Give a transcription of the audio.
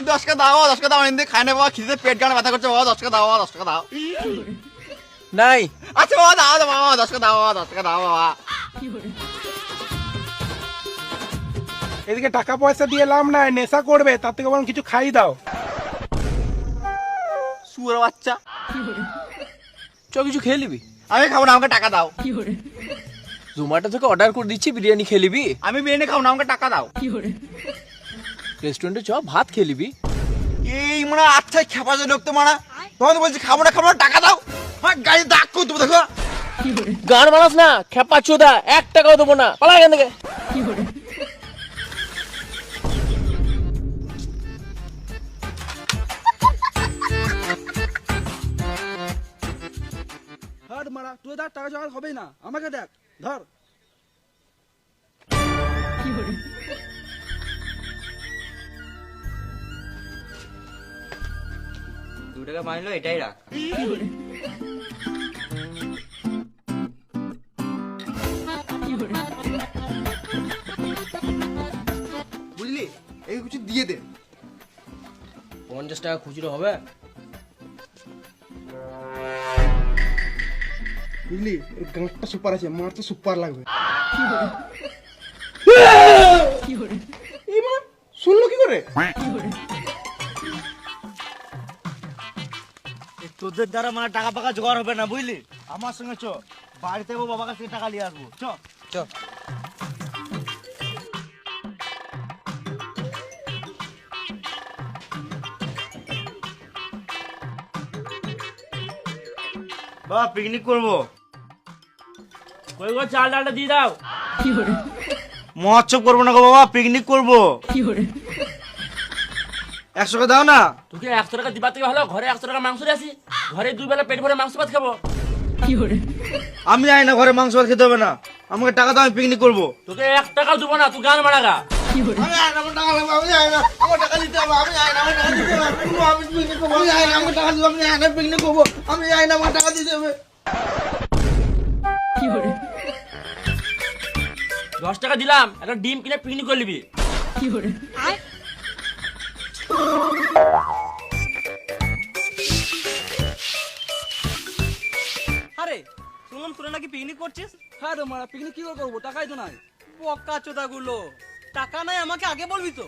10 টাকা দাও, 10 টাকা দাও, এনে খাই না বাবা, খিদে পেট গান ব্যথা করছে বাবা, 10 টাকা দাও বাবা, 10 টাকা দাও। নাই। আচ্ছা বাবা দাও বাবা, 10 টাকা দাও বাবা, 10 টাকা দাও বাবা। এদিকে টাকা পয়সা দিয়ে লাভ নাই, নেশা করবে, তার থেকে বরং কিছু খাই দাও। শুয়োর বাচ্চা। চ কিছু খেয়ে নিবি। আমি খাবো না, আমাকে টাকা দাও। জোম্যাটো থেকে অর্ডার করে দিচ্ছি, বিরিয়ানি খেয়ে নিবি। আমি বিরিয়ানি খাবো না, আমাকে টাকা দাও। রেস্টুরেন্টে চ, ভাত খেয়ে নিবি। এই মানে আচ্ছা খেপা যে লোক তো মানা, তখন তো বলছি খাবো না টাকা দাও। হ্যাঁ গাড়ি দাগ করে দেবো দেখো। গান বানাস না, খেপা চোদা, 1 টাকাও দেবো না, পালা এখান থেকে। হাট মারা, তুই তার টাকা জোগাড় হবেই না, আমাকে দেখ, ধর। টাকা মাইলো, এটাই রাখ। বুঝলি, এই কিছু দিয়ে দে। 50 টাকা খুচরো হবে? বুঝলি, এর গাঁটটা সুপার আছে, মার তো সুপার লাগবে। এই মা, শুনলো কি করে? তোদের দ্বারা মানে টাকা পাকা জোগাড় হবে না, বুঝলি? আমার সঙ্গে চ, বাড়িতে বাবার কাছ থেকে টাকা নিয়ে আসবো। চ চ। বাবা পিকনিক করবো। কই গো, চাল ডালটা দিয়ে দাও। মহোৎসব করবো না গো বাবা, পিকনিক করবো। 100 টাকা দাও না। তোকে 100 টাকা দিবার থেকে ভালো ঘরে 100 টাকা মাংস দিয়ে আসি, ঘরে 2 বেলা পেট ভরে মাংস ভাত খাবো। আমি জানি না ঘরে মাংস ভাত খেতে হবে না, আমাকে টাকা দাও, আমি পিকনিক করবো। তোকে 1 টাকাও দেবো না, তুই গান মারাগা। আমি জানি না, আমার টাকা লাগবে, আমি জানি না, আমার টাকা দিতে হবে, আমি জানি না, আমার টাকা দিতে হবে, আমি পিকনিক করবো, আমি জানি না, আমার টাকা দিতে হবে, আমি জানি না, পিকনিক করবো, আমি জানি না, আমার টাকা দিতে হবে। 10 টাকা দিলাম, একটা ডিম কিনে পিকনিক করে নিবি। আরে শুনলাম তোরা নাকি পিকনিক করছিস? হ্যাঁ রে মারা, পিকনিক কি করে করবো, টাকাই তো নাই। পক্কা চোদা গুলো, টাকা নাই আমাকে আগে বলবি তো।